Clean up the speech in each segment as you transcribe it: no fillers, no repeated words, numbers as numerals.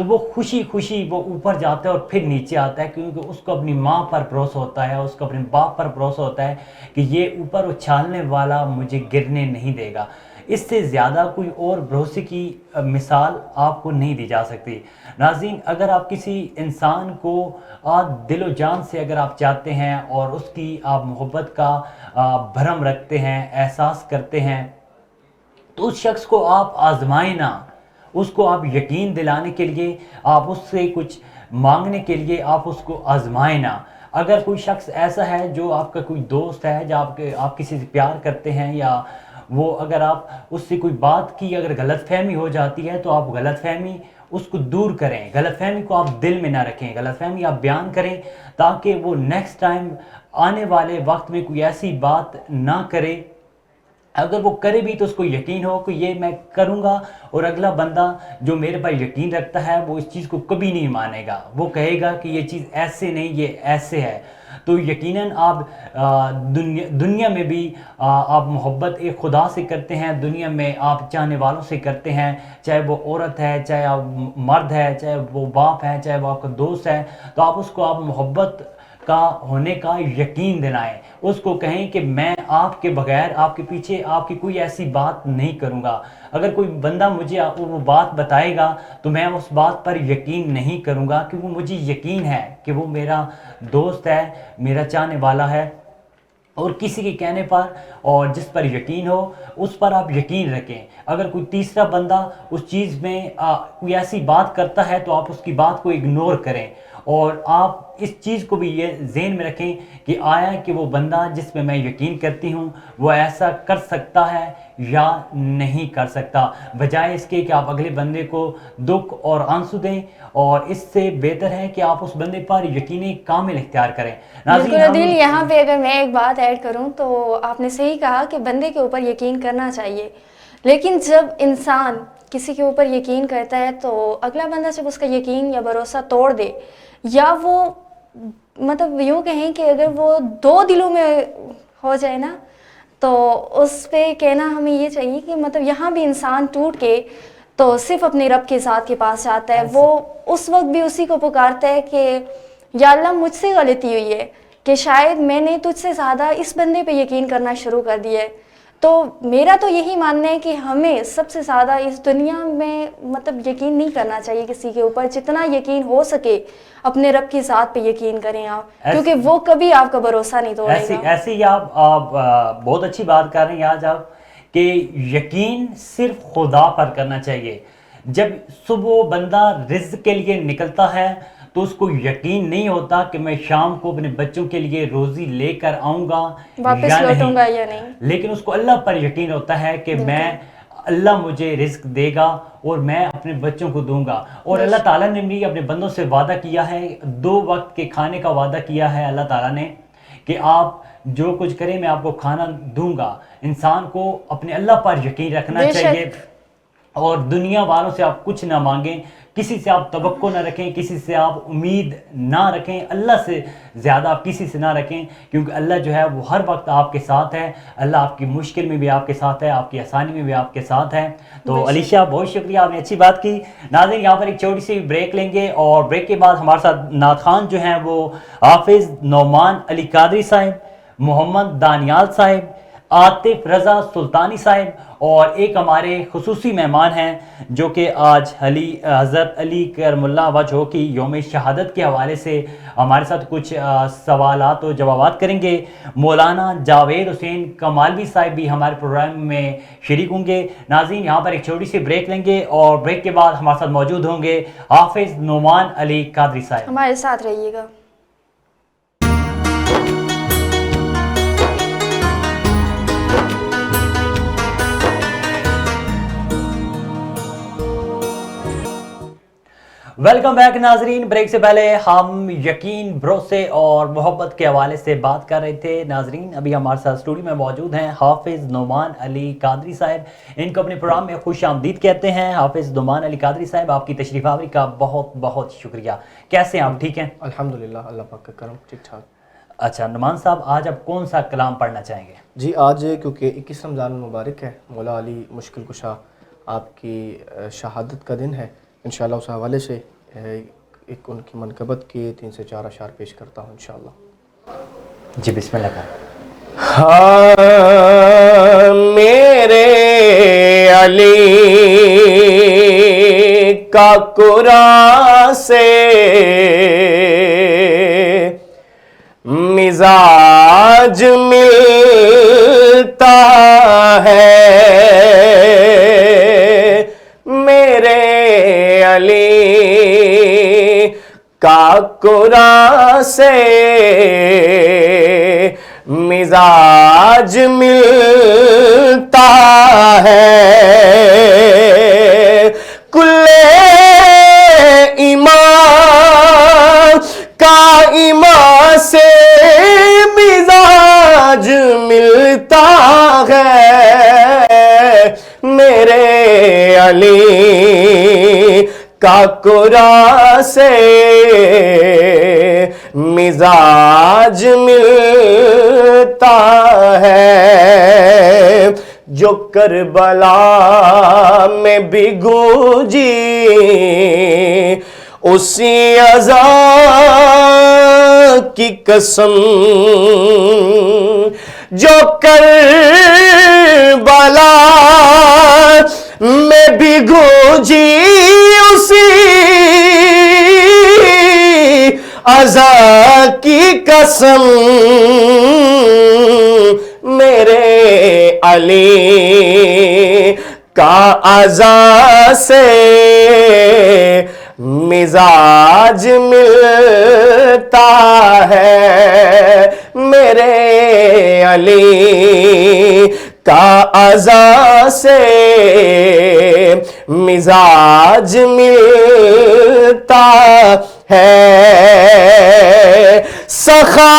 تو وہ خوشی خوشی وہ اوپر جاتا ہے اور پھر نیچے آتا ہے، کیونکہ اس کو اپنی ماں پر بھروسہ ہوتا ہے، اس کو اپنے باپ پر بھروسہ ہوتا ہے کہ یہ اوپر اچھالنے والا مجھے گرنے نہیں دے گا۔ اس سے زیادہ کوئی اور بھروسے کی مثال آپ کو نہیں دی جا سکتی۔ ناظرین، اگر آپ کسی انسان کو دل و جان سے اگر آپ چاہتے ہیں اور اس کی آپ محبت کا بھرم رکھتے ہیں، احساس کرتے ہیں، تو اس شخص کو آپ آزمائیں نہ، اس کو آپ یقین دلانے کے لیے، آپ اس سے کچھ مانگنے کے لیے آپ اس کو آزمائیں نہ۔ اگر کوئی شخص ایسا ہے جو آپ کا کوئی دوست ہے، جو آپ کسی سے پیار کرتے ہیں، یا وہ اگر آپ اس سے کوئی بات کی اگر غلط فہمی ہو جاتی ہے تو آپ غلط فہمی اس کو دور کریں، غلط فہمی کو آپ دل میں نہ رکھیں، غلط فہمی آپ بیان کریں، تاکہ وہ نیکسٹ ٹائم آنے والے وقت میں کوئی ایسی بات نہ کرے۔ اگر وہ کرے بھی تو اس کو یقین ہو کہ یہ میں کروں گا، اور اگلا بندہ جو میرے پر یقین رکھتا ہے وہ اس چیز کو کبھی نہیں مانے گا، وہ کہے گا کہ یہ چیز ایسے نہیں، یہ ایسے ہے۔ تو یقیناً آپ دنیا میں بھی آپ محبت ایک خدا سے کرتے ہیں، دنیا میں آپ چاہنے والوں سے کرتے ہیں، چاہے وہ عورت ہے، چاہے آپ مرد ہے، چاہے وہ باپ ہے، چاہے وہ آپ کا دوست ہے، تو آپ اس کو آپ محبت کا ہونے کا یقین دلائیں، اس کو کہیں کہ میں آپ کے بغیر، آپ کے پیچھے آپ کی کوئی ایسی بات نہیں کروں گا۔ اگر کوئی بندہ مجھے وہ بات بتائے گا تو میں اس بات پر یقین نہیں کروں گا، کیونکہ مجھے یقین ہے کہ وہ میرا دوست ہے، میرا چاہنے والا ہے۔ اور کسی کے کہنے پر اور جس پر یقین ہو اس پر آپ یقین رکھیں۔ اگر کوئی تیسرا بندہ اس چیز میں کوئی ایسی بات کرتا ہے تو آپ اس کی بات کو اگنور کریں، اور آپ اس چیز کو بھی یہ ذہن میں رکھیں کہ آیا کہ وہ بندہ جس پہ میں یقین کرتی ہوں وہ ایسا کر سکتا ہے یا نہیں کر سکتا، بجائے اس کے کہ آپ اگلے بندے کو دکھ اور آنسو دیں، اور اس سے بہتر ہے کہ آپ اس بندے پر یقین کامل اختیار کریں۔ بالکل عدیل، یہاں پہ اگر میں ایک بات ایڈ کروں تو آپ نے صحیح کہا کہ بندے کے اوپر یقین کرنا چاہیے، لیکن جب انسان کسی کے اوپر یقین کرتا ہے تو اگلا بندہ جب اس کا یقین یا بھروسہ توڑ دے، یا وہ مطلب یوں کہیں کہ اگر وہ دو دلوں میں ہو جائے نا، تو اس پہ کہنا ہمیں یہ چاہیے کہ مطلب یہاں بھی انسان ٹوٹ کے تو صرف اپنے رب کے ذات کے پاس جاتا ہے، وہ اس وقت بھی اسی کو پکارتا ہے کہ یا اللہ مجھ سے غلطی ہوئی ہے کہ شاید میں نے تجھ سے زیادہ اس بندے پہ یقین کرنا شروع کر دیا ہے۔ تو میرا تو یہی ماننا ہے کہ ہمیں سب سے زیادہ اس دنیا میں مطلب یقین نہیں کرنا چاہیے کسی کے اوپر، جتنا یقین ہو سکے اپنے رب کی ذات پہ یقین کریں آپ، کیونکہ وہ کبھی آپ کا بھروسہ نہیں توڑے گا۔ ایسے ہی آپ بہت اچھی بات کر رہے ہیں آج آپ، کہ یقین صرف خدا پر کرنا چاہیے۔ جب صبح بندہ رزق کے لیے نکلتا ہے تو اس کو یقین نہیں ہوتا کہ میں شام کو اپنے بچوں کے لیے روزی لے کر آؤں گا واپس لوٹوں گا یا نہیں، لیکن اس کو اللہ پر یقین ہوتا ہے کہ میں اللہ مجھے رزق دے گا اور میں اپنے بچوں کو دوں گا۔ اور اللہ تعالیٰ نے بھی اپنے بندوں سے وعدہ کیا ہے، 2 وقت کے کھانے کا وعدہ کیا ہے اللہ تعالیٰ نے، کہ آپ جو کچھ کریں میں آپ کو کھانا دوں گا۔ انسان کو اپنے اللہ پر یقین رکھنا چاہیے، اور دنیا والوں سے آپ کچھ نہ مانگیں، کسی سے آپ توقع نہ رکھیں، کسی سے آپ امید نہ رکھیں، اللہ سے زیادہ آپ کسی سے نہ رکھیں، کیونکہ اللہ جو ہے وہ ہر وقت آپ کے ساتھ ہے۔ اللہ آپ کی مشکل میں بھی آپ کے ساتھ ہے، آپ کی آسانی میں بھی آپ کے ساتھ ہے۔ تو علیشہ بہت شکریہ، آپ نے اچھی بات کی۔ ناظرین، یہاں پر ایک چھوٹی سی بریک لیں گے، اور بریک کے بعد ہمارے ساتھ نعت خوان جو ہیں وہ حافظ نعمان علی قادری صاحب، محمد دانیال صاحب، عاطف رضا سلطانی صاحب، اور ایک ہمارے خصوصی مہمان ہیں جو کہ آج حضرت علی کرم اللہ وجہہ کی یوم شہادت کے حوالے سے ہمارے ساتھ کچھ سوالات و جوابات کریں گے۔ مولانا جاوید حسین کمالوی صاحب بھی ہمارے پروگرام میں شریک ہوں گے۔ ناظرین، یہاں پر ایک چھوٹی سی بریک لیں گے، اور بریک کے بعد ہمارے ساتھ موجود ہوں گے حافظ نعمان علی قادری صاحب۔ ہمارے ساتھ رہیے گا۔ ویلکم بیک ناظرین، بریک سے پہلے ہم یقین، بھروسے اور محبت کے حوالے سے بات کر رہے تھے۔ ناظرین، ابھی ہمارے ساتھ اسٹوڈیو میں موجود ہیں حافظ نعمان علی قادری صاحب، ان کو اپنے پروگرام میں خوش آمدید کہتے ہیں۔ حافظ نعمان علی قادری صاحب، آپ کی تشریف آوری کا بہت بہت شکریہ۔ کیسے ہیں آپ؟ ٹھیک ہیں؟ الحمدللہ، اللہ پاک کا کرم، ٹھیک ٹھاک۔ اچھا نعمان صاحب، آج آپ کون سا کلام پڑھنا چاہیں گے؟ جی، آج کیونکہ 21 رمضان المبارک ہے، مولا علی مشکل کشا آپ کی شہادت کا دن ہے، انشاءاللہ اس حوالے سے ایک ان کی منقبت کے 3 سے 4 اشعار پیش کرتا ہوں انشاءاللہ. جی بسم اللہ کریں. ہاں میرے علی کا قرآن سے مزاج ملتا ہے، میرے علی کا قرآن سے مزاج ملتا ہے، کل ایمان کا ایمان سے مزاج ملتا ہے، میرے علی کا قرآن سے مزاج ملتا ہے، جو کربلا میں بھی گونجی اسی اذان کی قسم، جو کربلا میں بھی گونجی اسی اذان کی قسم، میرے علی کا اذان سے مزاج ملتا ہے، میرے علی کا اذان سے مزاج ملتا ہے، سخا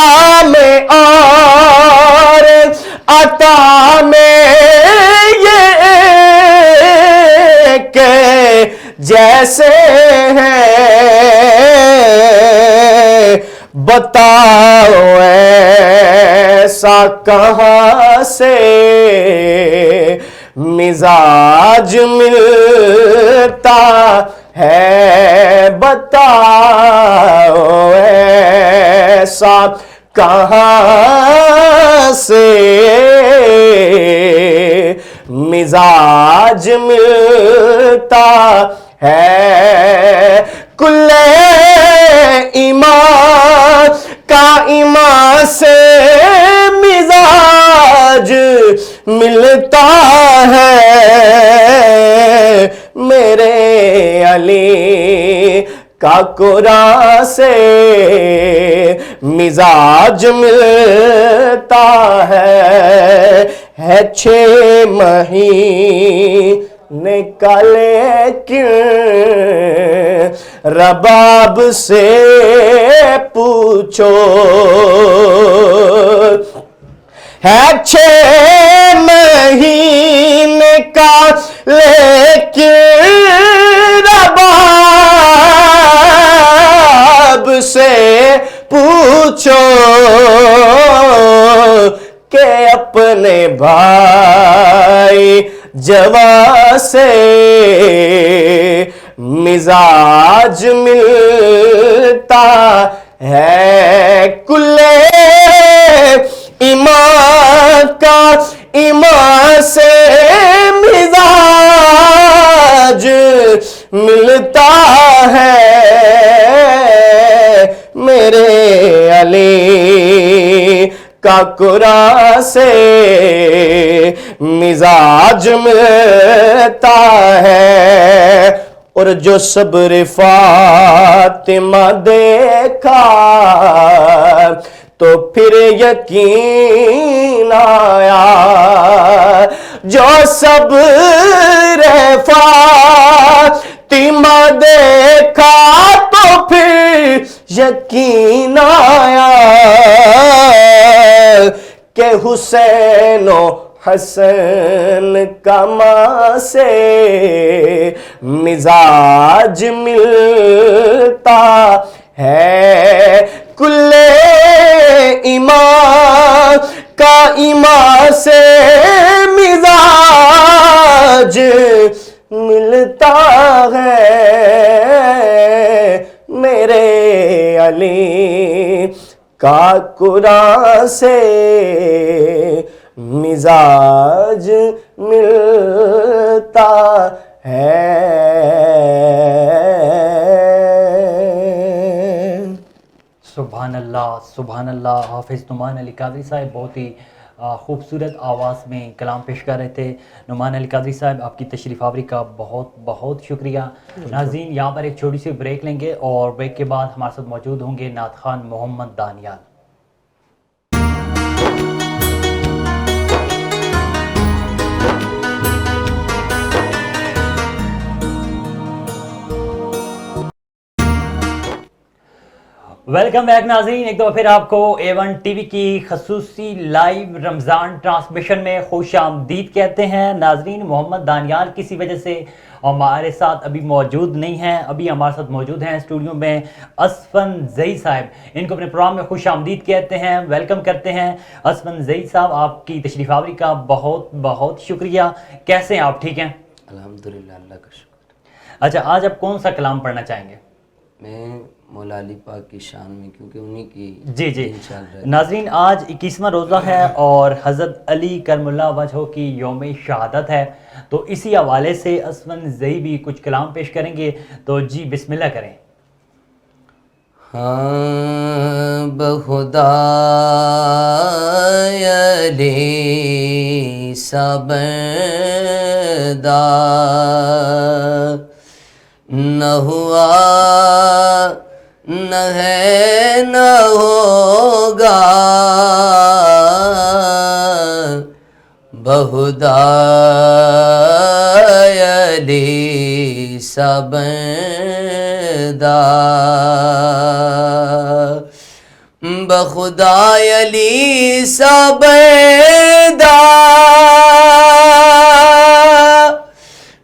میں اور عطا میں یہ کہ جیسے ہیں، بتاؤ ایسا کہاں سے مزاج ملتا ہے، بتاؤ ایسا کہاں سے مزاج ملتا ہے، کل ایمان کا ایمان سے مزاج ملتا ہے، میرے علی کا قرآن سے مزاج ملتا ہے 6 مہینے کا، لیکن رباب سے پوچھو، ہے 6 مہینے کا لیکن رباب سے پوچھو کہ اپنے بھائی جواں سے مزاج ملتا ہے، کل ایمان کا ایمان سے مزاج ملتا ہے، میرے علی کا قرآن سے مزاج ملتا ہے، اور جو صبر فاطمہ دیکھا تو پھر یقین آیا، جو صبر فاطمہ دیکھا تو پھر یقین آیا کہ حسین و حسن کا ماں سے مزاج ملتا ہے، کل ایمان کا ایمان سے مزاج ملتا ہے میرے علی کا قرآن سے مزاج ملتا ہے. سبحان اللہ سبحان اللہ. حافظ نعمان علی قادری صاحب بہت ہی خوبصورت آواز میں کلام پیش کر رہے تھے. نعمان علی قادری صاحب آپ کی تشریف آوری کا بہت بہت شکریہ. ناظرین یہاں پر ایک چھوٹی سی بریک لیں گے اور بریک کے بعد ہمارے ساتھ موجود ہوں گے نعت خوان محمد دانیال. ویلکم بیک ناظرین، ایک دفعہ پھر آپ کو A1 ٹی وی کی خصوصی لائیو رمضان ٹرانسمیشن میں خوش آمدید کہتے ہیں. ناظرین محمد دانیال کسی وجہ سے ہمارے ساتھ ابھی موجود نہیں ہیں. ابھی ہمارے ساتھ موجود ہیں اسٹوڈیو میں اسفن زئی صاحب. ان کو اپنے پروگرام میں خوش آمدید کہتے ہیں، ویلکم کرتے ہیں. اسفن زئی صاحب آپ کی تشریف آوری کا بہت بہت شکریہ. کیسے ہیں آپ؟ ٹھیک ہیں الحمدللہ، اللہ کا شکر. اچھا، آج آپ کون سا کلام پڑھنا چاہیں گے؟ میں مولا علی پاک کی شان میں، کیونکہ انہی کی جی دن چل رہا ہے. ناظرین آج 21واں روزہ ہے اور حضرت علی کرم اللہ وجہہ کی یوم شہادت ہے، تو اسی حوالے سے اسفن زئی بھی کچھ کلام پیش کریں گے، تو جی بسم اللہ کریں. ہاں بخدا علی سبدا نہ ہوا نہ ہے نہ ہوگا بخدا علی سبدا بخدا علی سبدا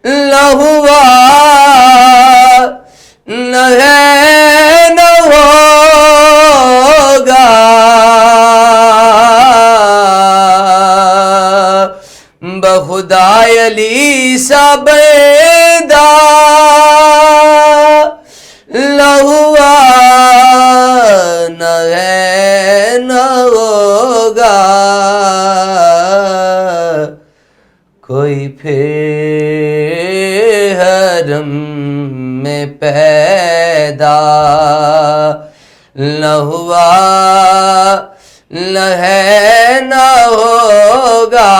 نہ ہوا نہ ہے نہ ہوگا بخدا علی سبدا نہ ہوا نہ ہے نہ ہوگا کوئی پھر حرم میں پیدا نہ ہوا نہ ہے نہ ہوگا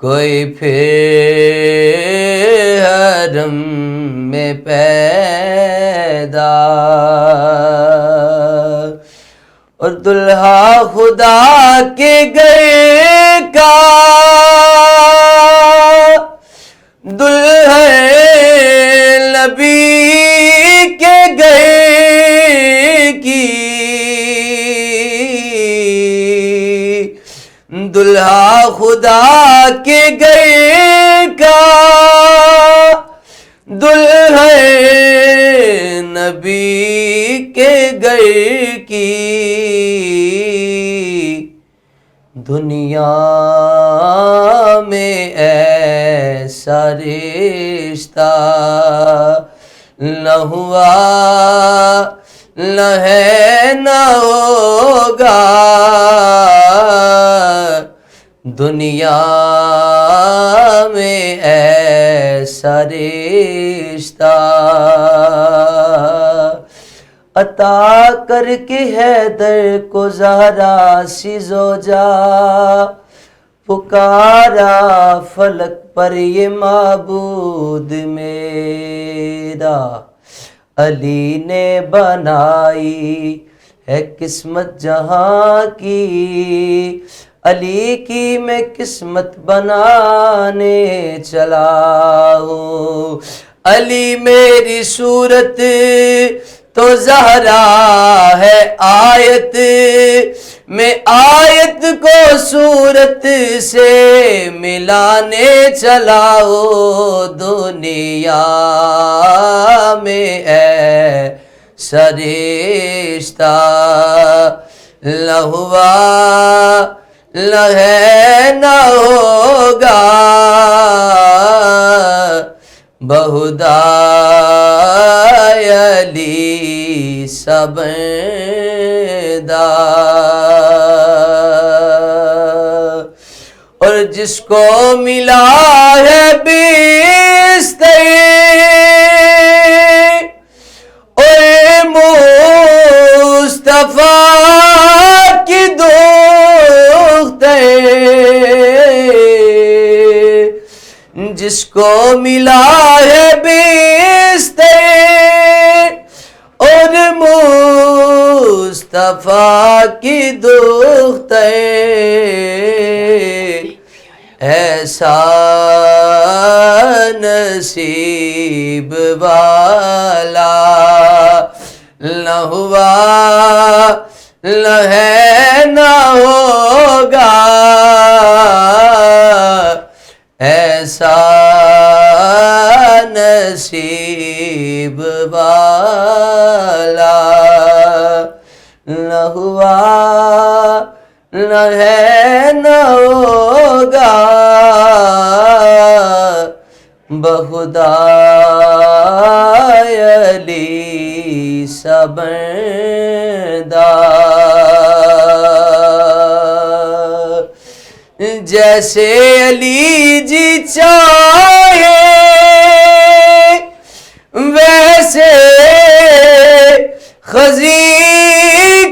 کوئی پھر حرم میں پیدا اور دلہا خدا کے گئے کا دلہے نبی کے گئے کی دلہا خدا کے گئے کا دلہے نبی کے گئے کی دنیا میں ایسا رشتہ نہ ہوا نہ ہے نہ ہوگا دنیا میں ایسا رشتہ عطا کر کے حیدر کو زہرا سی زوجہ پکارا فلک پر یہ معبود میرا علی نے بنائی ہے قسمت جہاں کی علی کی میں قسمت بنانے چلا ہوں علی میری صورت تو زہرا ہے آیت میں آیت کو صورت سے ملانے چلاؤ دنیا میں ایسا رشتہ نہ ہوا نہ ہے نہ ہوگا بہدائے علی سبدا، اور جس کو ملا ہے بیستئی اور مصطفیٰ کی دختیں، جس کو ملا ہے بیستیں اور مصطفیٰ کی دختیں، ایسا نصیب والا نہ ہوا نہ ہے نہ ہوگا، ایسا نصیب والا نہ ہوا نہ ہے نہ ہوگا، بخدائے علی سبدا، جیسے علی جی چاہے ویسے خزی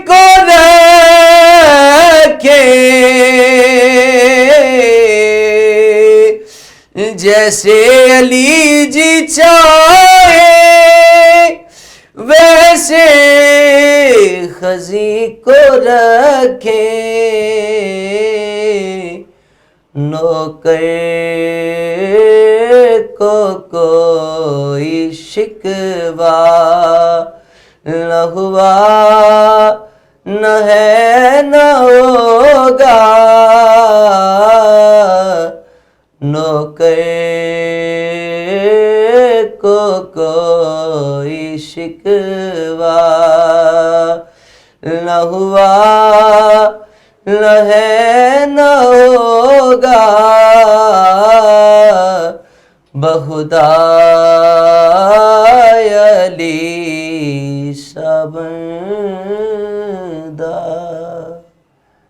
کو رکھے، جیسے علی جی چاہے ویسے خزی کو رکھے، نوکر کو کوئی شکوہ نہ ہوا نہ ہے نہ ہوگا، نوکر کو کوئی شکوہ نہ ہوا نہ ہے نہ ہوگا، بخدائے علی سبدا۔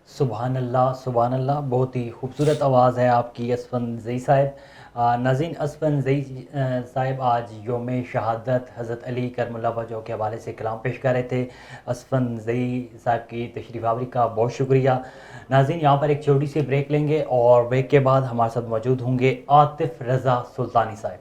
سبحان اللہ سبحان اللہ، بہت ہی خوبصورت آواز ہے آپ کی اسفند زئی صاحب۔ ناظرین، اسفند زئی صاحب آج یوم شہادت حضرت علی کرم اللہ وجہہ کے حوالے سے کلام پیش کر رہے تھے۔ اسفند زئی صاحب کی تشریف آوری کا بہت شکریہ۔ ناظرین، یہاں پر ایک چھوٹی سی بریک لیں گے اور بریک کے بعد ہمارے ساتھ موجود ہوں گے عاطف رضا سلطانی صاحب۔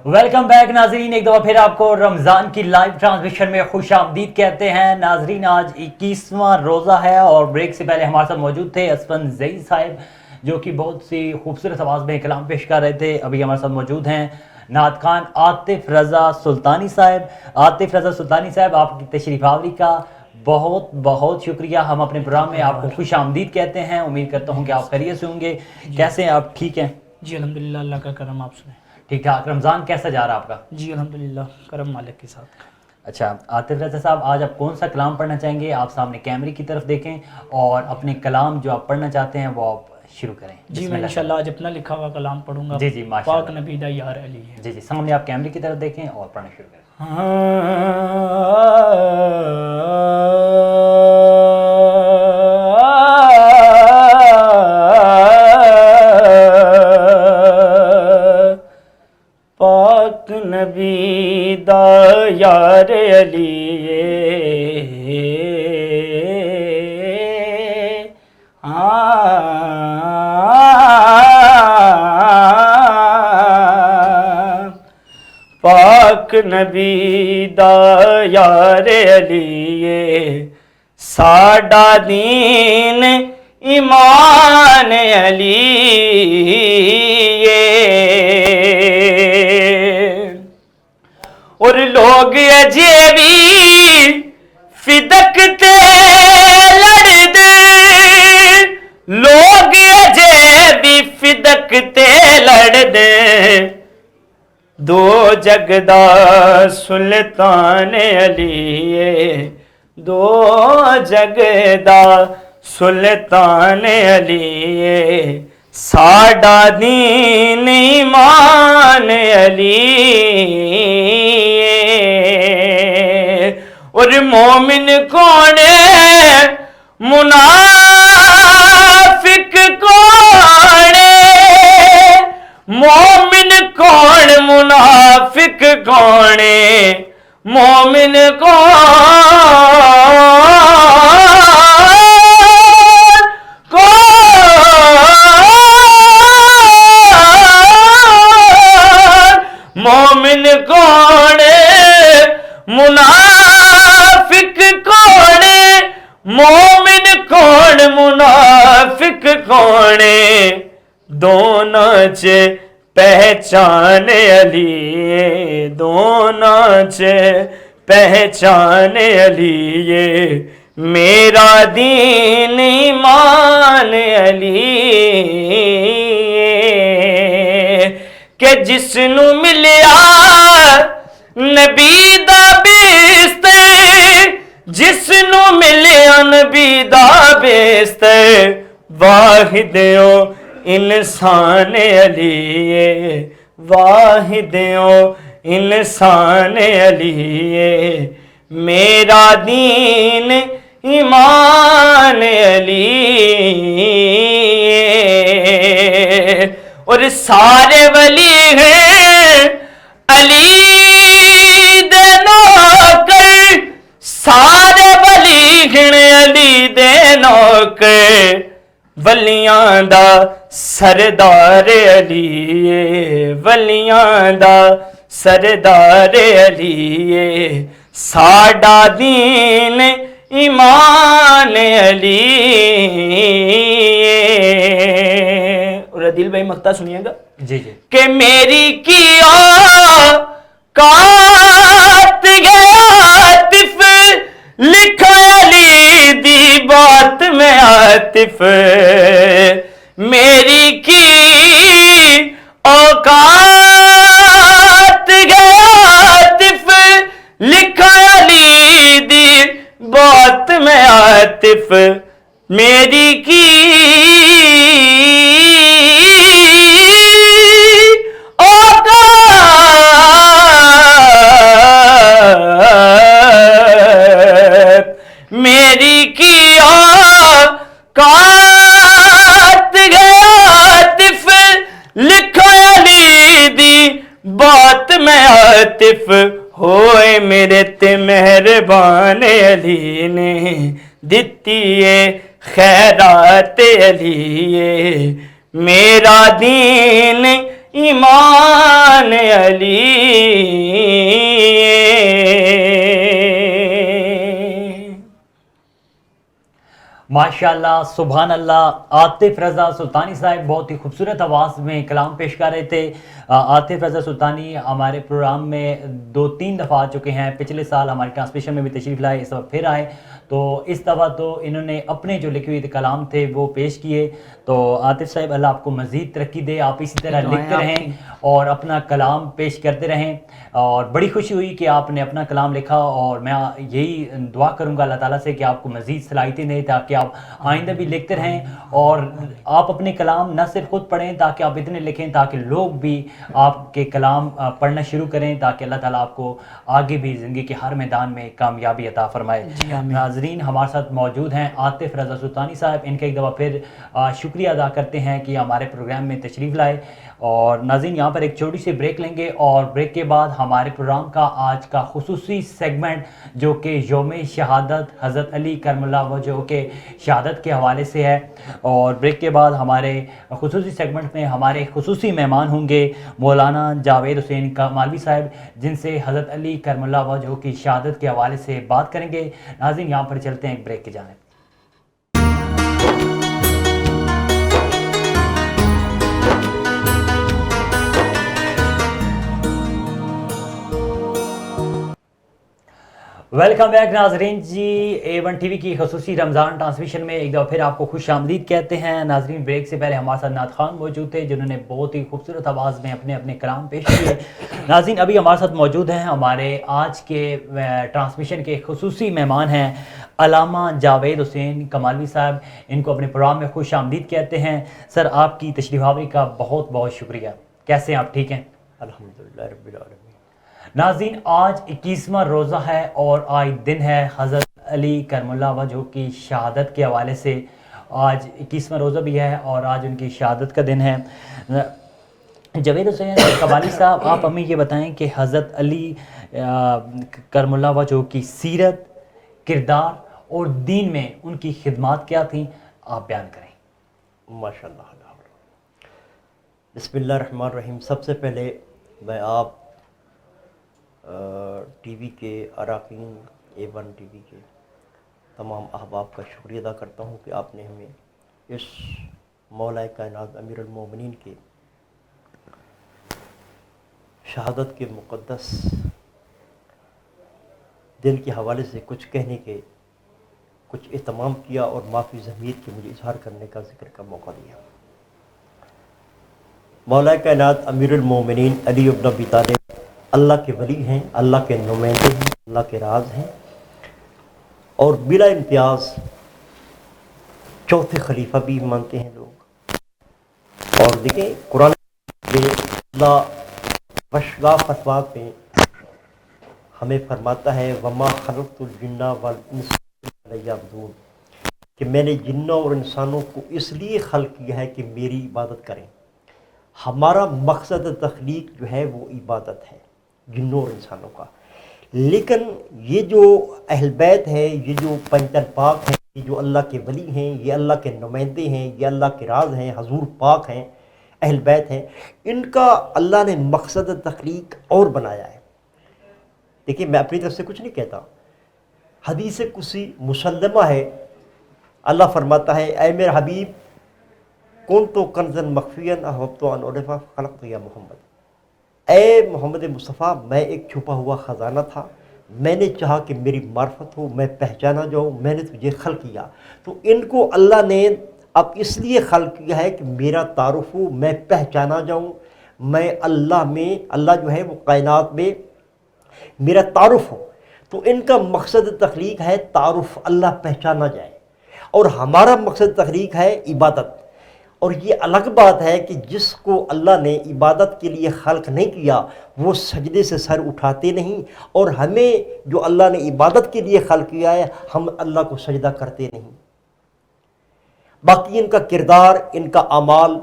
ویلکم بیک ناظرین، ایک دفعہ پھر آپ کو رمضان کی لائیو ٹرانسمیشن میں خوش آمدید کہتے ہیں۔ ناظرین، آج 21واں روزہ ہے اور بریک سے پہلے ہمارے ساتھ موجود تھے اسفند زئی صاحب، جو کہ بہت سی خوبصورت آواز میں کلام پیش کر رہے تھے۔ ابھی ہمارے ساتھ موجود ہیں نعت خوان عاطف رضا سلطانی صاحب۔ عاطف رضا سلطانی صاحب، آپ کی تشریف آوری کا بہت بہت شکریہ۔ ہم اپنے پروگرام میں آپ کو خوش آمدید کہتے ہیں۔ امید کرتا ہوں کہ آپ خیریت سے ہوں گے۔ کیسے ہیں آپ؟ ٹھیک ہیں جی الحمدللہ، اللہ کا کرم، آپ سنیں؟ ٹھیک ٹھاک۔ رمضان کیسا جا رہا آپ کا؟ جی الحمدللہ، کرم مالک کے ساتھ۔ اچھا عاطف رضا صاحب، آج آپ کون سا کلام پڑھنا چاہیں گے؟ آپ سامنے کیمرے کی طرف دیکھیں اور اپنے کلام جو آپ پڑھنا چاہتے ہیں وہ آپ شروع کریں۔ جی میں انشاءاللہ آج اپنا لکھا ہوا کلام پڑھوں گا۔ جی جی ماشاءاللہ۔ پاک نبی دا یار علی ہے۔ جی جی، سامنے آپ کیمرے کی طرف دیکھیں اور پڑھنا شروع کریں۔ پاک نبی دا یار علی پاک نبی دا یار علی، ساڈا دین ایمان علی، اور لوگ اجے بھی فدق تے لڑ دے، لوگ اجے بھی فدق تے لڑ دے، دو جگ دا سلطان علی دو جگدا سلطان علی ساڈا دین ایمان علی اور مومن کون منافق کون مومن کون منافق کون مومن مومن کون منافق کون مومن کون منافق کون دونوں چ پہچان علی دونوں چ پہچان علی میرا دین ایمان علی کہ جس نو ملیا نبی دا بیستر جس نو ملیا نبی دا بیستر واحد او انسان علی واحد او انسان علی میرا دین ایمان علی اور سارے ولی ہیں علی دے نوکر سارے ولی ہیں علی دے نوکر ولیاں دا سردار علی ولیاں دا سردار علی ساڈا دین ایمان علی اور عدیل بھائی مقطع سنیے گا جی جی کہ میری کیا کات گیا عاطف لکھا علی دی بات میں عاطف میری کی اوقات گیا عاطف لکھا علی دی بات میں عاطف میری کی میری کیا کات گیا عاطف لکھا علی دی بات میں عاطف ہوئے میرے تے مہربان علی نے دتی ہے خیرات علی میرا دین ایمان علی ماشاءاللہ سبحان اللہ. عاطف رضا سلطانی صاحب بہت ہی خوبصورت آواز میں کلام پیش کر رہے تھے. عاطف رضا سلطانی ہمارے پروگرام میں 2-3 دفعہ آ چکے ہیں. پچھلے سال ہماری ٹرانسمیشن میں بھی تشریف لائے, اس وقت پھر آئے. تو اس دفعہ تو انہوں نے اپنے جو لکھے ہوئے کلام تھے وہ پیش کیے. تو عاطف صاحب اللہ آپ کو مزید ترقی دے, آپ اسی طرح لکھتے رہیں اور اپنا کلام پیش کرتے رہیں. اور بڑی خوشی ہوئی کہ آپ نے اپنا کلام لکھا, اور میں یہی دعا کروں گا اللہ تعالیٰ سے کہ آپ کو مزید صلاحیتیں دیں تاکہ آپ آئندہ بھی لکھتے رہیں, اور آپ اپنے کلام نہ صرف خود پڑھیں تاکہ آپ اتنے لکھیں تاکہ لوگ بھی آپ کے کلام پڑھنا شروع کریں, تاکہ اللہ تعالیٰ آپ کو آگے بھی زندگی کے ہر میدان میں کامیابی عطا فرمائے. ناظرین ہمارے ساتھ موجود ہیں عاطف رضا سلطانی صاحب, ان کا ایک دفعہ پھر شکریہ ادا کرتے ہیں کہ ہمارے پروگرام میں تشریف لائے. اور ناظرین یہاں پر ایک چھوٹی سی بریک لیں گے, اور بریک کے بعد ہمارے پروگرام کا آج کا خصوصی سیگمنٹ جو کہ یوم شہادت حضرت علی کرم اللہ وجہ جو کہ شہادت کے حوالے سے ہے, اور بریک کے بعد ہمارے خصوصی سیگمنٹ میں ہمارے خصوصی مہمان ہوں گے مولانا جاوید حسین کمالوی صاحب, جن سے حضرت علی کرم اللہ وجہ کی شہادت کے حوالے سے بات کریں گے. ناظرین یہاں پر چلتے ہیں ایک بریک کی جانب. ویلکم بیک ناظرین جی, A1 ٹی وی کی خصوصی رمضان ٹرانسمیشن میں ایک دفعہ پھر آپ کو خوش آمدید کہتے ہیں. ناظرین بریک سے پہلے ہمارے ساتھ نعت خوان موجود تھے جنہوں نے بہت ہی خوبصورت آواز میں اپنے اپنے کلام پیش کیے. ناظرین ابھی ہمارے ساتھ موجود ہیں ہمارے آج کے ٹرانسمیشن کے خصوصی مہمان ہیں علامہ جاوید حسین کمالوی صاحب، ان کو اپنے پروگرام میں خوش آمدید کہتے ہیں۔ سر آپ کی تشریف آوری کا بہت بہت شکریہ۔ کیسے ہیں آپ؟ ٹھیک ہیں؟ الحمدللہ رب العالمین۔ ناظرین، آج 21واں روزہ ہے اور آج دن ہے حضرت علی کرم اللہ وجہہ کی شہادت کے حوالے سے۔ آج 21واں روزہ بھی ہے اور آج ان کی شہادت کا دن ہے۔ جاوید حسین کمالی صاحب، آپ ہمیں یہ بتائیں کہ حضرت علی کرم اللہ وجہہ کی سیرت، کردار اور دین میں ان کی خدمات کیا تھیں، آپ بیان کریں۔ ماشاءاللہ۔ بسم اللہ الرحمن الرحیم۔ سب سے پہلے میں آپ ٹی وی کے اراکین، A1 ٹی وی کے تمام احباب کا شکریہ ادا کرتا ہوں کہ آپ نے ہمیں اس مولا کائنات امیر المومنین کے شہادت کے مقدس دن کے حوالے سے کچھ کہنے کے، کچھ اہتمام کیا اور معافی ضمیر کے مجھے اظہار کرنے کا ذکر کا موقع دیا۔ مولا کائنات امیر المومنین علی بن ابی طالب اللہ کے ولی ہیں، اللہ کے نمائندے ہیں، اللہ کے راز ہیں، اور بلا امتیاز چوتھے خلیفہ بھی مانتے ہیں لوگ۔ اور دیکھیں قرآن میں اللہ وشگاہ فتوات میں ہمیں فرماتا ہے وما خلقت الجن والانس الا لیعبدون، کہ میں نے جنوں اور انسانوں کو اس لیے خلق کیا ہے کہ میری عبادت کریں۔ ہمارا مقصد تخلیق جو ہے وہ عبادت ہے جنوں اور انسانوں کا۔ لیکن یہ جو اہل بیت ہے، یہ جو پنجتن پاک ہیں، یہ جو اللہ کے ولی ہیں، یہ اللہ کے نمائندے ہیں، یہ اللہ کے راز ہیں، حضور پاک ہیں، اہل بیت ہیں، ان کا اللہ نے مقصد تخلیق اور بنایا ہے۔ دیکھیں میں اپنی طرف سے کچھ نہیں کہتا، حدیث قدسی مسلمہ ہے، اللہ فرماتا ہے اے میرے حبیب کون تو کنزن مخفین احببت ان اعرف خلقت یا محمد، اے محمد مصطفیٰ میں ایک چھپا ہوا خزانہ تھا، میں نے چاہا کہ میری معرفت ہو، میں پہچانا جاؤں، میں نے تجھے خلق کیا۔ تو ان کو اللہ نے اب اس لیے خلق کیا ہے کہ میرا تعارف ہو، میں پہچانا جاؤں، میں اللہ میں، اللہ جو ہے وہ کائنات میں میرا تعارف ہو۔ تو ان کا مقصد تخلیق ہے تعارف، اللہ پہچانا جائے، اور ہمارا مقصد تخلیق ہے عبادت۔ اور یہ الگ بات ہے کہ جس کو اللہ نے عبادت کے لیے خلق نہیں کیا وہ سجدے سے سر اٹھاتے نہیں، اور ہمیں جو اللہ نے عبادت کے لیے خلق کیا ہے ہم اللہ کو سجدہ کرتے نہیں۔ باقی ان کا کردار، ان کا اعمال،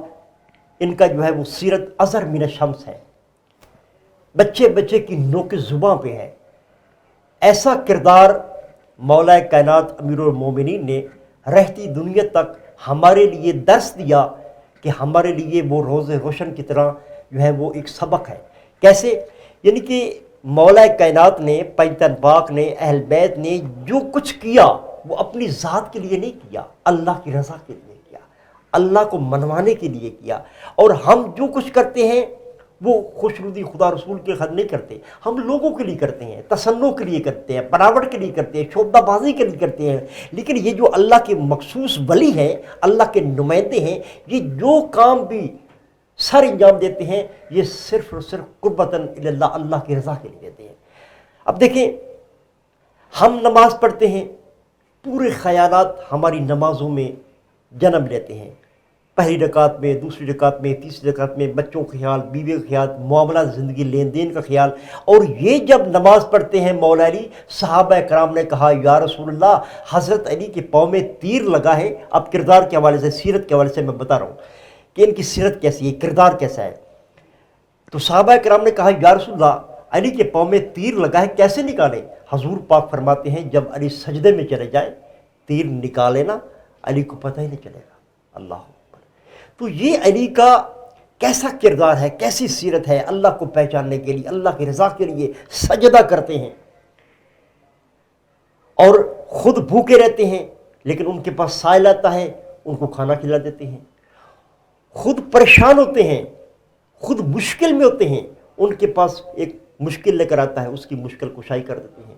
ان کا جو ہے وہ سیرت ازہر من الشمس ہے، بچے بچے کی نوک زباں پہ ہے۔ ایسا کردار مولا کائنات امیر المومنین نے رہتی دنیا تک ہمارے لیے درس دیا کہ ہمارے لیے وہ روز روشن کی طرح جو ہے وہ ایک سبق ہے۔ کیسے؟ یعنی کہ مولا کائنات نے، پنجتن پاک نے، اہل بیت نے جو کچھ کیا وہ اپنی ذات کے لیے نہیں کیا، اللہ کی رضا کے لیے کیا، اللہ کو منوانے کے لیے کیا۔ اور ہم جو کچھ کرتے ہیں وہ خوشنودی خدا رسول کے خاطر نہیں کرتے، ہم لوگوں کے لیے کرتے ہیں، تسنع کے لیے کرتے ہیں، بناوٹ کے لیے کرتے ہیں، شعبہ بازی کے لیے کرتے ہیں۔ لیکن یہ جو اللہ کے مخصوص ولی ہیں، اللہ کے نمائندے ہیں، یہ جو کام بھی سر انجام دیتے ہیں یہ صرف اور صرف قربتاً الی اللہ، اللہ کی رضا کے لیے دیتے ہیں۔ اب دیکھیں ہم نماز پڑھتے ہیں، پورے خیالات ہماری نمازوں میں جنم لیتے ہیں، پہلی رکعت میں، دوسری رکعت میں، تیسری رکعت میں بچوں کا خیال، بیوی کا خیال، معاملہ زندگی لین دین کا خیال۔ اور یہ جب نماز پڑھتے ہیں مولا علی، صحابہ کرام نے کہا یا رسول اللہ حضرت علی کے پاؤں میں تیر لگا ہے۔ اب کردار کے حوالے سے، سیرت کے حوالے سے میں بتا رہا ہوں کہ ان کی سیرت کیسی ہے، کردار کیسا ہے۔ تو صحابہ کرام نے کہا یا رسول اللہ علی کے پاؤں میں تیر لگا ہے، کیسے نکالے؟ حضور پاک فرماتے ہیں جب علی سجدے میں چلے جائے تیر نکالے نا، علی کو پتہ ہی نہیں چلے گا۔ اللہ اکبر۔ تو یہ علی کا کیسا کردار ہے، کیسی سیرت ہے، اللہ کو پہچاننے کے لیے، اللہ کی رضا کے لیے سجدہ کرتے ہیں، اور خود بھوکے رہتے ہیں لیکن ان کے پاس سائل آتا ہے، ان کو کھانا کھلا دیتے ہیں، خود پریشان ہوتے ہیں، خود مشکل میں ہوتے ہیں، ان کے پاس ایک مشکل لے کر آتا ہے، اس کی مشکل کشائی کر دیتے ہیں۔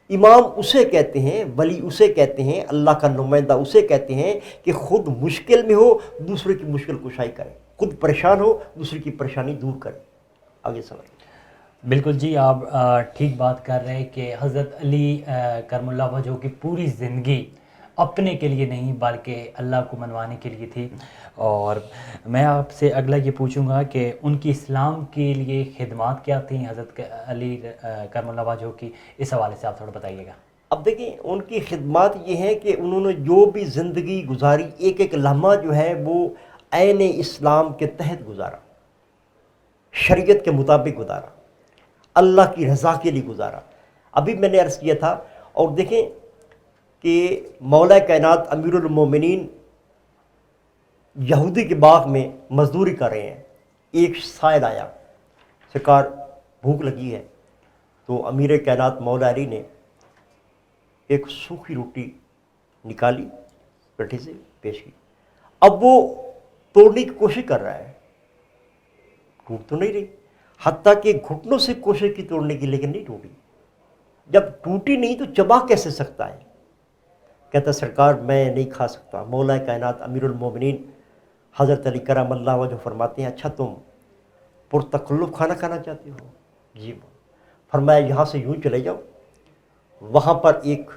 امام اسے کہتے ہیں، ولی اسے کہتے ہیں، اللہ کا نمائندہ اسے کہتے ہیں کہ خود مشکل میں ہو دوسرے کی مشکل کشائی کرے، خود پریشان ہو دوسرے کی پریشانی دور کرے۔ آگے سوال۔ بالکل جی، آپ ٹھیک بات کر رہے ہیں کہ حضرت علی کرم اللہ وجہہ کی پوری زندگی اپنے کے لیے نہیں بلکہ اللہ کو منوانے کے لیے تھی. اور میں آپ سے اگلا یہ پوچھوں گا کہ ان کی اسلام کے لیے خدمات کیا تھیں حضرت علی کرم اللہ وجہہ کی، اس حوالے سے آپ تھوڑا بتائیے گا. اب دیکھیں ان کی خدمات یہ ہیں کہ انہوں نے جو بھی زندگی گزاری، ایک ایک لمحہ جو ہے وہ عین اسلام کے تحت گزارا، شریعت کے مطابق گزارا، اللہ کی رضا کے لیے گزارا. ابھی میں نے عرض کیا تھا. اور دیکھیں کہ مولا کائنات امیر المومنین یہودی کے باغ میں مزدوری کر رہے ہیں. ایک سائل آیا، سرکار بھوک لگی ہے، تو امیر کائنات مولا علی نے ایک سوکھی روٹی نکالی، پیٹھی سے پیش کی. اب وہ توڑنے کی کوشش کر رہا ہے، ٹوٹ تو نہیں رہی، حتیٰ کہ گھٹنوں سے کوشش کی توڑنے کی، لیکن نہیں ٹوٹی. جب ٹوٹی نہیں تو چبا کیسے سکتا ہے؟ کہتا سرکار میں نہیں کھا سکتا. مولا کائنات امیر المومنین حضرت علی کرم اللہ وجہ فرماتے ہیں اچھا تم پرتکلف کھانا کھانا چاہتے ہو؟ جی. فرمایا یہاں سے یوں چلے جاؤ، وہاں پر ایک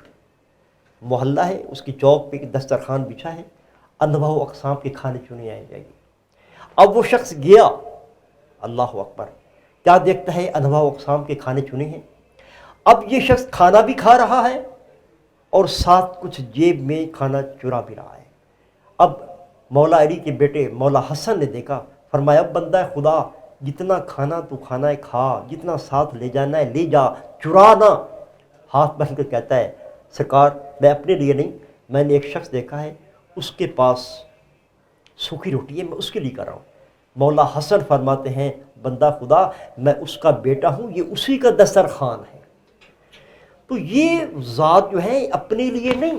محلہ ہے، اس کی چوک پہ ایک دسترخوان بچھا ہے، انواع و اقسام کے کھانے چنے آئے جائیں گے. اب وہ شخص گیا، اللہ اکبر، کیا دیکھتا ہے انواع و اقسام کے کھانے چنے ہیں. اب یہ شخص کھانا بھی کھا رہا ہے اور ساتھ کچھ جیب میں کھانا چرا بھی رہا ہے. اب مولا علی کے بیٹے مولا حسن نے دیکھا، فرمایا اب بندہ خدا جتنا کھانا تو کھانا ہے کھا، جتنا ساتھ لے جانا ہے لے جا، چرا نہ. ہاتھ بن کر کہتا ہے سرکار میں اپنے لیے نہیں، میں نے ایک شخص دیکھا ہے اس کے پاس سوکھی روٹی ہے، میں اس کے لیے کر رہا ہوں. مولا حسن فرماتے ہیں بندہ خدا میں اس کا بیٹا ہوں، یہ اسی کا دسترخوان ہے. تو یہ ذات جو ہے اپنے لیے نہیں،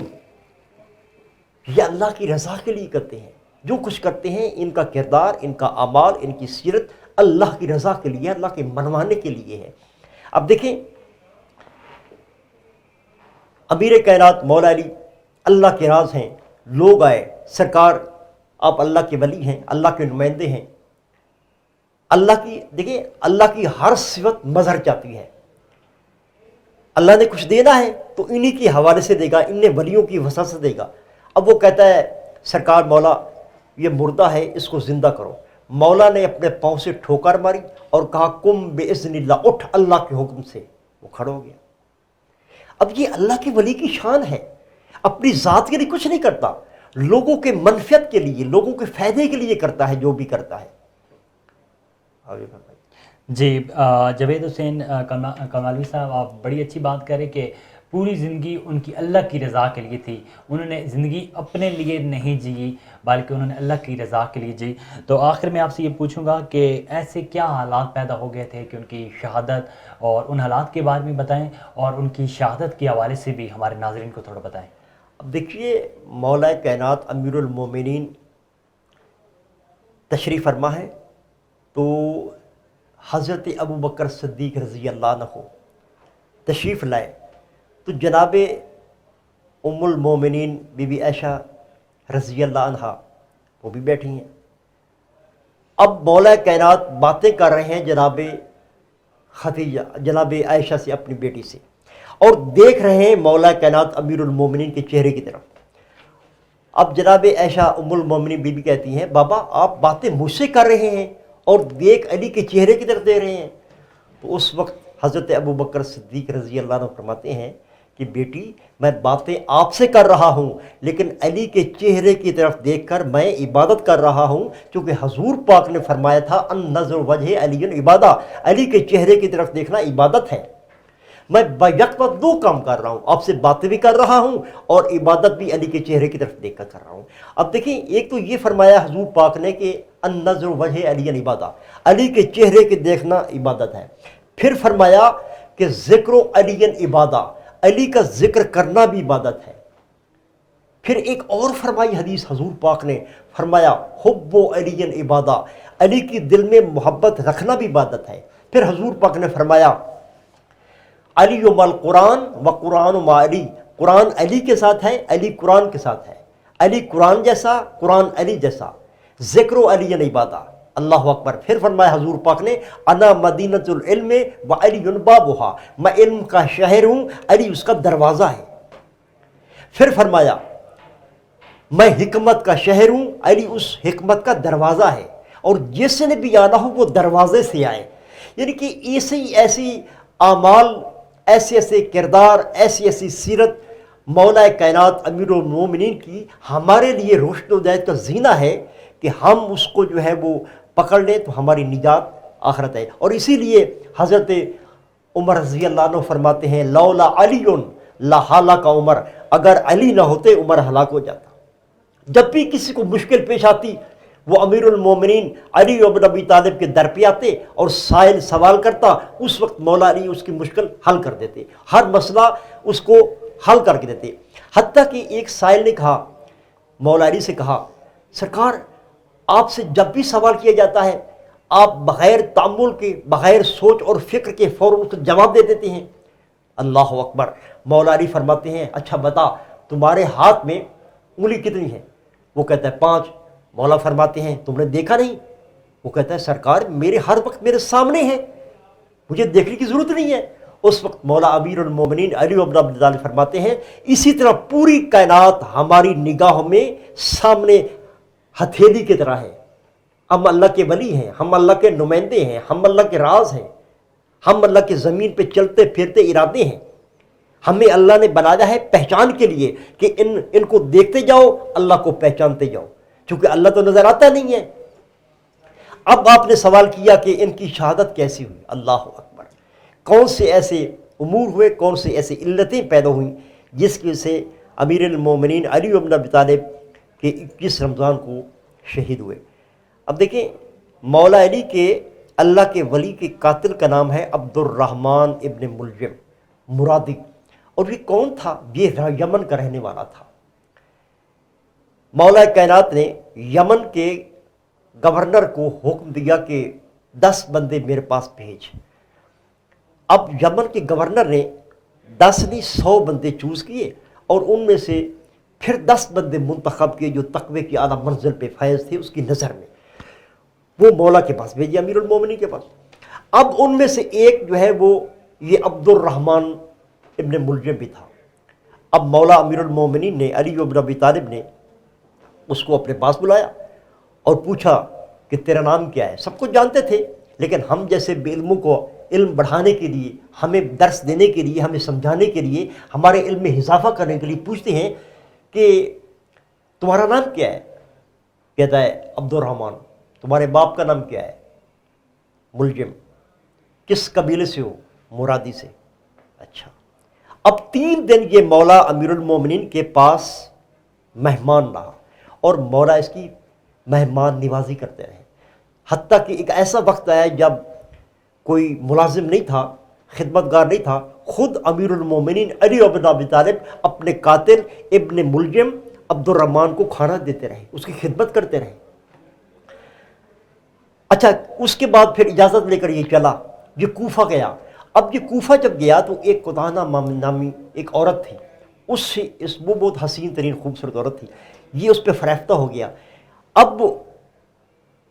یہ اللہ کی رضا کے لیے کرتے ہیں. جو کچھ کرتے ہیں ان کا کردار، ان کا اعمال، ان کی سیرت اللہ کی رضا کے لیے، اللہ کے منوانے کے لیے ہے. اب دیکھیں امیر کائنات مولا علی اللہ کے راز ہیں. لوگ آئے، سرکار آپ اللہ کے ولی ہیں، اللہ کے نمائندے ہیں. اللہ کی دیکھیں اللہ کی ہر صفت مظہر چاہتی ہے. اللہ نے کچھ دینا ہے تو انہی کے حوالے سے دے گا، ان ولیوں کی وسعت سے دے گا. اب وہ کہتا ہے سرکار مولا یہ مردہ ہے، اس کو زندہ کرو. مولا نے اپنے پاؤں سے ٹھوکر ماری اور کہا کم باذن اللہ، اٹھ اللہ کے حکم سے. وہ کھڑا ہو گیا. اب یہ اللہ کے ولی کی شان ہے، اپنی ذات کے لیے کچھ نہیں کرتا، لوگوں کے منفعت کے لیے، لوگوں کے فائدے کے لیے کرتا ہے جو بھی کرتا ہے. جی جاوید حسین کمالوی صاحب، آپ بڑی اچھی بات کریں کہ پوری زندگی ان کی اللہ کی رضا کے لیے تھی. انہوں نے زندگی اپنے لیے نہیں جی بلکہ انہوں نے اللہ کی رضا کے لیے جی. تو آخر میں آپ سے یہ پوچھوں گا کہ ایسے کیا حالات پیدا ہو گئے تھے کہ ان کی شہادت، اور ان حالات کے بارے میں بتائیں اور ان کی شہادت کے حوالے سے بھی ہمارے ناظرین کو تھوڑا بتائیں. اب دیکھیے مولا کائنات امیر المومنین تشریف فرما ہے تو حضرت ابو بکر صدیق رضی اللہ عنہ تشریف لائے تو جناب ام المومنین بی بی عائشہ رضی اللہ عنہ وہ بھی بیٹھی ہیں. اب مولا کائنات باتیں کر رہے ہیں جناب خدیجہ، جناب عائشہ سے، اپنی بیٹی سے، اور دیکھ رہے ہیں مولا کائنات امیر المومنین کے چہرے کی طرف. اب جناب عائشہ ام المومنین بی بی کہتی ہیں بابا آپ باتیں مجھ سے کر رہے ہیں اور دیکھ علی کے چہرے کی طرف دے رہے ہیں. تو اس وقت حضرت ابو بکر صدیق رضی اللہ عنہ فرماتے ہیں کہ بیٹی میں باتیں آپ سے کر رہا ہوں لیکن علی کے چہرے کی طرف دیکھ کر میں عبادت کر رہا ہوں، کیونکہ حضور پاک نے فرمایا تھا ان نظر وجہ علی عبادہ، علی کے چہرے کی طرف دیکھنا عبادت ہے. میں بیک وقت دو کام کر رہا ہوں، آپ سے باتیں بھی کر رہا ہوں اور عبادت بھی علی کے چہرے کی طرف دیکھ کر رہا ہوں. اب دیکھیں ایک تو یہ فرمایا حضور پاک نے کہ ان نظر وجہ علی عبادہ، علی کے چہرے کے دیکھنا عبادت ہے. پھر فرمایا کہ ذکر و علی عبادہ، علی کا ذکر کرنا بھی عبادت ہے. پھر ایک اور فرمائی حدیث حضور پاک نے، فرمایا حب و علی عبادہ، علی کی دل میں محبت رکھنا بھی عبادت ہے. پھر حضور پاک نے فرمایا علی و مال قرآن و قرآن و ما علی، قرآن علی کے ساتھ ہے، علی قرآن کے ساتھ ہے، علی قرآن جیسا، قرآن علی جیسا. ذکر و علی عبادہ، اللہ اکبر. پھر فرمایا حضور پاک نے انا مدینۃ العلم و علی بابھا، میں علم کا شہر ہوں، علی اس کا دروازہ ہے. پھر فرمایا میں حکمت کا شہر ہوں، علی اس حکمت کا دروازہ ہے، اور جس نے بھی آنا ہو وہ دروازے سے آئے. یعنی کہ ایسی اعمال، ایسے ایسے کردار، ایسی ایسی سیرت مولا کائنات امیر المومنین کی ہمارے لیے روشن و ہدایت کا زینہ ہے کہ ہم اس کو جو ہے وہ پکڑ لیں تو ہماری نجات آخرت ہے. اور اسی لیے حضرت عمر رضی اللہ عنہ فرماتے ہیں لولا علی لہلک عمر، اگر علی نہ ہوتے عمر ہلاک ہو جاتا. جب بھی کسی کو مشکل پیش آتی وہ امیر المومنین علی بن ابی طالب کے در پہ آتے اور سائل سوال کرتا، اس وقت مولا علی اس کی مشکل حل کر دیتے، ہر مسئلہ اس کو حل کر کے دیتے. حتیٰ کہ ایک سائل نے کہا، مولا علی سے کہا سرکار آپ سے جب بھی سوال کیا جاتا ہے آپ بغیر تأمل کے، بغیر سوچ اور فکر کے فوراً اس کو جواب دے دیتے ہیں. اللہ اکبر. مولا علی فرماتے ہیں اچھا بتا تمہارے ہاتھ میں انگلی کتنی ہے؟ وہ کہتا ہے 5. مولا فرماتے ہیں تم نے دیکھا نہیں؟ وہ کہتا ہے سرکار میرے ہر وقت میرے سامنے ہے، مجھے دیکھنے کی ضرورت نہیں ہے. اس وقت مولا امیر المومنین علی بن ابی طالب فرماتے ہیں اسی طرح پوری کائنات ہماری نگاہوں میں سامنے ہتھیلی کی طرح ہے. ہم اللہ کے ولی ہیں، ہم اللہ کے نمائندے ہیں، ہم اللہ کے راز ہیں، ہم اللہ کے زمین پہ چلتے پھرتے ارادے ہیں. ہمیں اللہ نے بنایا ہے پہچان کے لیے کہ ان کو دیکھتے جاؤ، اللہ کو پہچانتے جاؤ، چونکہ اللہ تو نظر آتا نہیں ہے. اب آپ نے سوال کیا کہ ان کی شہادت کیسی ہوئی. اللہ اکبر. کون سے ایسے امور ہوئے، کون سے ایسے علتیں پیدا ہوئیں جس کی وجہ سے امیر المومنین علی بن ابی طالب کے 21 رمضان کو شہید ہوئے. اب دیکھیں مولا علی کے اللہ کے ولی کے قاتل کا نام ہے عبد الرحمن ابن ملجم مرادی. اور یہ کون تھا؟ یہ یمن کا رہنے والا تھا. مولا کائنات نے یمن کے گورنر کو حکم دیا کہ 10 بندے میرے پاس بھیج. اب یمن کے گورنر نے 10 نہیں 100 بندے چوز کیے اور ان میں سے پھر 10 بندے منتخب کیے جو تقوی کی اعلیٰ منزل پہ فائز تھے اس کی نظر میں. وہ مولا کے پاس بھیجے، امیر المومنین کے پاس. اب ان میں سے ایک جو ہے وہ یہ عبد الرحمن ابن ملجم بھی تھا. اب مولا امیر المومنین نے علی بن ابی طالب نے اس کو اپنے پاس بلایا اور پوچھا کہ تیرا نام کیا ہے؟ سب کچھ جانتے تھے لیکن ہم جیسے بے علموں کو علم بڑھانے کے لیے، ہمیں درس دینے کے لیے، ہمیں سمجھانے کے لیے، ہمارے علم میں اضافہ کرنے کے لیے پوچھتے ہیں کہ تمہارا نام کیا ہے؟ کہتا ہے عبد الرحمن. تمہارے باپ کا نام کیا ہے؟ ملجم. کس قبیلے سے ہو؟ مرادی سے. اچھا. اب 3 دن یہ مولا امیر المومنین کے پاس مہمان رہا اور مولا اس کی مہمان نوازی کرتے رہے. حتیٰ کہ ایک ایسا وقت آیا جب کوئی ملازم نہیں تھا، خدمت گار نہیں تھا، خود امیر المومنین علی بن ابی طالب اپنے قاتل ابن ملجم عبد الرحمن کو کھانا دیتے رہے، اس کی خدمت کرتے رہے. اچھا اس کے بعد پھر اجازت لے کر یہ چلا، یہ کوفہ گیا. اب یہ کوفہ جب گیا تو ایک قدانہ نامی ایک عورت تھی، وہ بہت حسین ترین خوبصورت عورت تھی. یہ اس پہ فریفتہ ہو گیا. اب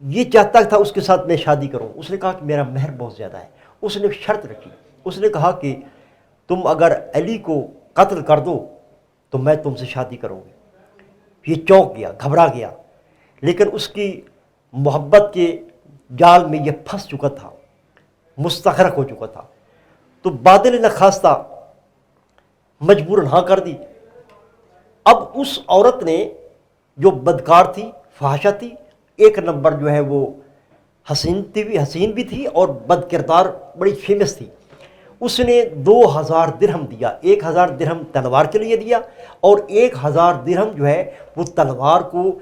یہ چاہتا تھا اس کے ساتھ میں شادی کروں. اس نے کہا کہ میرا مہر بہت زیادہ ہے. اس نے شرط رکھی، اس نے کہا کہ تم اگر علی کو قتل کر دو تو میں تم سے شادی کروں گی. یہ چونک گیا، گھبرا گیا، لیکن اس کی محبت کے جال میں یہ پھنس چکا تھا، مستغرق ہو چکا تھا. تو بادل نخواستہ مجبوراً ہاں کر دی. اب اس عورت نے جو بدکار تھی، فحاشہ تھی، ایک نمبر جو ہے وہ حسین بھی تھی اور بد کردار بڑی فیمس تھی. اس نے 2000 درہم دیا. 1000 درہم تلوار کے لیے دیا اور 1000 درہم جو ہے وہ تلوار کو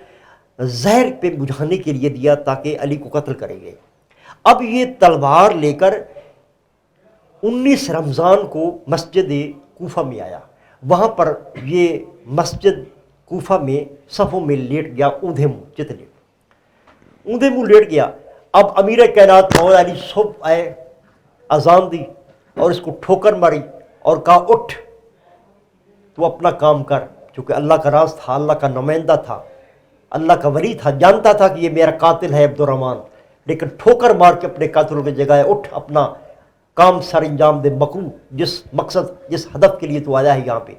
زہر پہ بجھانے کے لیے دیا تاکہ علی کو قتل کریں گے. اب یہ تلوار لے کر 19 رمضان کو مسجد کوفہ میں آیا. وہاں پر یہ مسجد کوفہ میں صفوں میں لیٹ گیا، اونھے منہ لیٹ گیا. اب امیر کائنات مولا علی صبح آئے، اذان دی اور اس کو ٹھوکر ماری اور کہا اٹھ تو اپنا کام کر. چونکہ اللہ کا راز تھا، اللہ کا نمائندہ تھا، اللہ کا ولی تھا، جانتا تھا کہ یہ میرا قاتل ہے عبد الرحمن. لیکن ٹھوکر مار کے اپنے قاتلوں کی جگہ اٹھ اپنا کام سر انجام دے مکرو، جس مقصد جس ہدف کے لیے تو آیا ہے یہاں پہ۔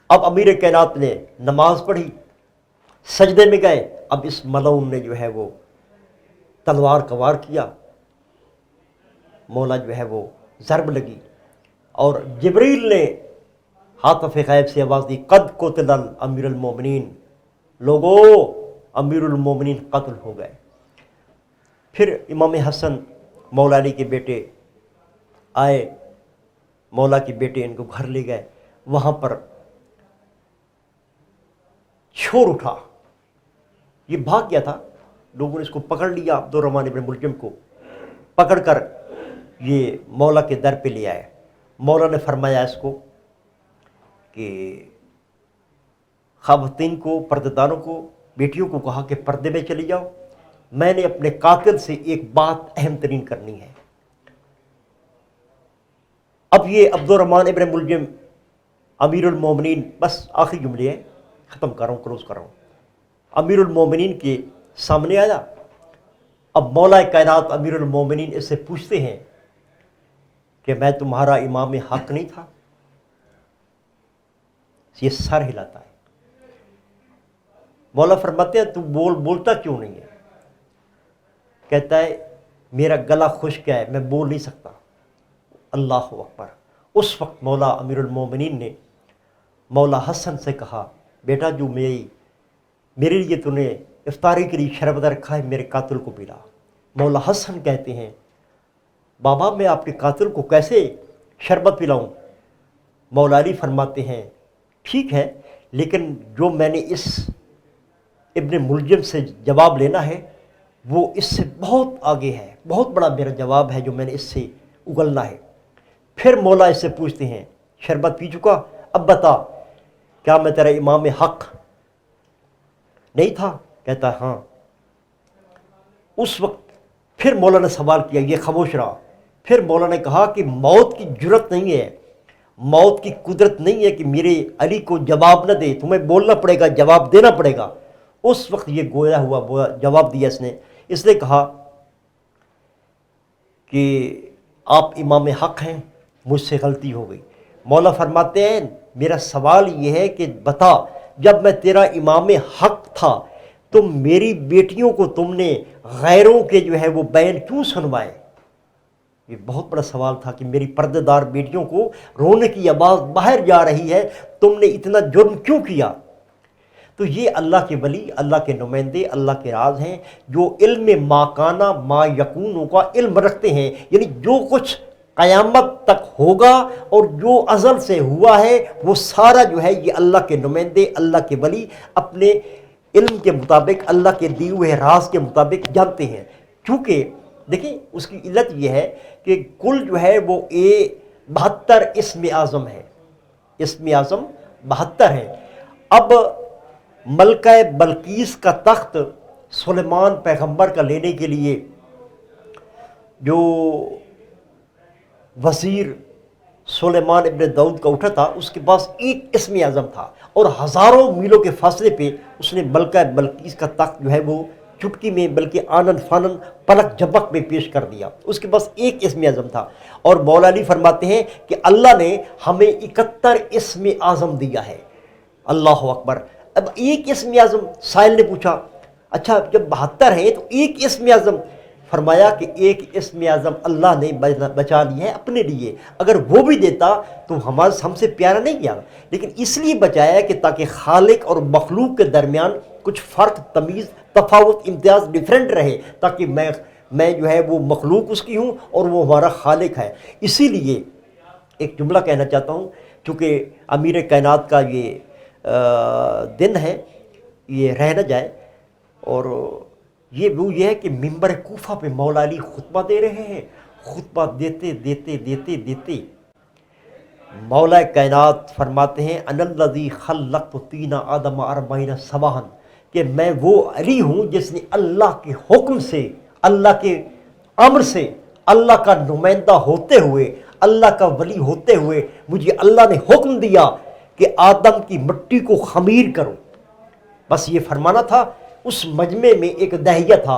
اب امیر کائنات نے نماز پڑھی، سجدے میں گئے، اب اس ملعون نے جو ہے وہ تلوار کا وار کیا، مولا جو ہے وہ ضرب لگی، اور جبریل نے حاطف غیب سے آواز دی، قد قتل امیر المومنین، لوگو امیر المومنین قتل ہو گئے۔ پھر امام حسن مولا علی کے بیٹے آئے، مولا کے بیٹے ان کو گھر لے گئے، وہاں پر شور اٹھا، یہ بھاگ گیا تھا، لوگوں نے اس کو پکڑ لیا، عبد الرحمن ابن ملجم کو پکڑ کر یہ مولا کے در پہ لے آئے۔ مولا نے فرمایا اس کو کہ خواتین کو، پردہ داروں کو، بیٹیوں کو کہا کہ پردے میں چلی جاؤ، میں نے اپنے قاتل سے ایک بات اہم ترین کرنی ہے۔ اب یہ عبد الرحمن ابن ملجم امیر المومنین، بس آخری جملے ہیں، ختم کر رہا ہوں، کلوز کر رہا ہوں، امیر المومنین کے سامنے آیا۔ اب مولا کائنات امیر المومنین اس سے پوچھتے ہیں کہ میں تمہارا امام حق نہیں تھا؟ یہ سر ہلاتا ہے۔ مولا فرماتے ہیں تو بولتا کیوں نہیں ہے؟ کہتا ہے میرا گلا خشک ہے، میں بول نہیں سکتا۔ اللہ اکبر۔ اس وقت مولا امیر المومنین نے مولا حسن سے کہا، بیٹا جو میرے لیے تو نے افطاری کے لیے شربت رکھا ہے، میرے قاتل کو پلا۔ مولا حسن کہتے ہیں بابا میں آپ کے قاتل کو کیسے شربت پلاؤں؟ مولا علی فرماتے ہیں ٹھیک ہے، لیکن جو میں نے اس ابن ملجم سے جواب لینا ہے وہ اس سے بہت آگے ہے، بہت بڑا میرا جواب ہے جو میں نے اس سے اگلنا ہے۔ پھر مولا اس سے پوچھتے ہیں شربت پی چکا، اب بتا کیا میں تیرا امام حق نہیں تھا؟ کہتا ہے ہاں۔ اس وقت پھر مولا نے سوال کیا، یہ خاموش رہا۔ پھر مولا نے کہا کہ موت کی جرت نہیں ہے، موت کی قدرت نہیں ہے کہ میرے علی کو جواب نہ دے، تمہیں بولنا پڑے گا، جواب دینا پڑے گا۔ اس وقت یہ گویا ہوا جواب دیا اس نے کہا کہ آپ امام حق ہیں، مجھ سے غلطی ہو گئی۔ مولا فرماتے ہیں میرا سوال یہ ہے کہ بتا جب میں تیرا امام حق تھا تو میری بیٹیوں کو تم نے غیروں کے جو ہے وہ بیان کیوں سنوائے؟ یہ بہت بڑا سوال تھا کہ میری پردے دار بیٹیوں کو رونے کی آواز باہر جا رہی ہے، تم نے اتنا جرم کیوں کیا؟ تو یہ اللہ کے ولی، اللہ کے نمائندے، اللہ کے راز ہیں جو علم ما کانا ما یکونوں کا علم رکھتے ہیں، یعنی جو کچھ قیامت تک ہوگا اور جو ازل سے ہوا ہے وہ سارا جو ہے یہ اللہ کے نمائندے، اللہ کے ولی اپنے علم کے مطابق، اللہ کے دیے ہوئے راز کے مطابق جانتے ہیں۔ چونکہ دیکھیں اس کی علت یہ ہے کہ کل جو ہے وہ 72 اسم اعظم ہے، اسم اعظم 72 ہیں۔ اب ملکہ بلقیس کا تخت سلیمان پیغمبر کا لینے کے لیے جو وزیر سلیمان ابن داؤد کا اٹھا تھا اس کے پاس ایک اسم اعظم تھا، اور ہزاروں میلوں کے فاصلے پہ اس نے ملکہ بلقیس کا تخت جو ہے وہ چٹکی میں بلکہ آنن فانن پلک جھپک میں پیش کر دیا، اس کے پاس ایک اسم اعظم تھا۔ اور مولا علی فرماتے ہیں کہ اللہ نے ہمیں 71 اسم اعظم دیا ہے۔ اللہ اکبر۔ اب ایک اسم اعظم، سائل نے پوچھا اچھا جب 72 ہیں تو ایک اسم اعظم؟ فرمایا کہ ایک اسم اعظم اللہ نے بچا لیا ہے اپنے لیے، اگر وہ بھی دیتا تو ہم سے پیارا نہیں کیا، لیکن اس لیے بچایا کہ تاکہ خالق اور مخلوق کے درمیان کچھ فرق، تمیز، تفاوت، امتیاز ڈیفرنٹ رہے، تاکہ میں جو ہے وہ مخلوق اس کی ہوں اور وہ ہمارا خالق ہے۔ اسی لیے ایک جملہ کہنا چاہتا ہوں، چونکہ امیر کائنات کا یہ دن ہے، یہ رہ نہ جائے، اور وہ یہ ہے کہ ممبر کوفہ پہ مولا علی خطبہ دے رہے ہیں۔ خطبہ دیتے مولا کائنات فرماتے ہیں ان الذی خلقت طین آدم 40 صباحا، کہ میں وہ علی ہوں جس نے اللہ کے حکم سے، اللہ کے امر سے، اللہ کا نمائندہ ہوتے ہوئے، اللہ کا ولی ہوتے ہوئے مجھے اللہ نے حکم دیا کہ آدم کی مٹی کو خمیر کرو۔ بس یہ فرمانا تھا۔ اس مجمع میں ایک دہیہ تھا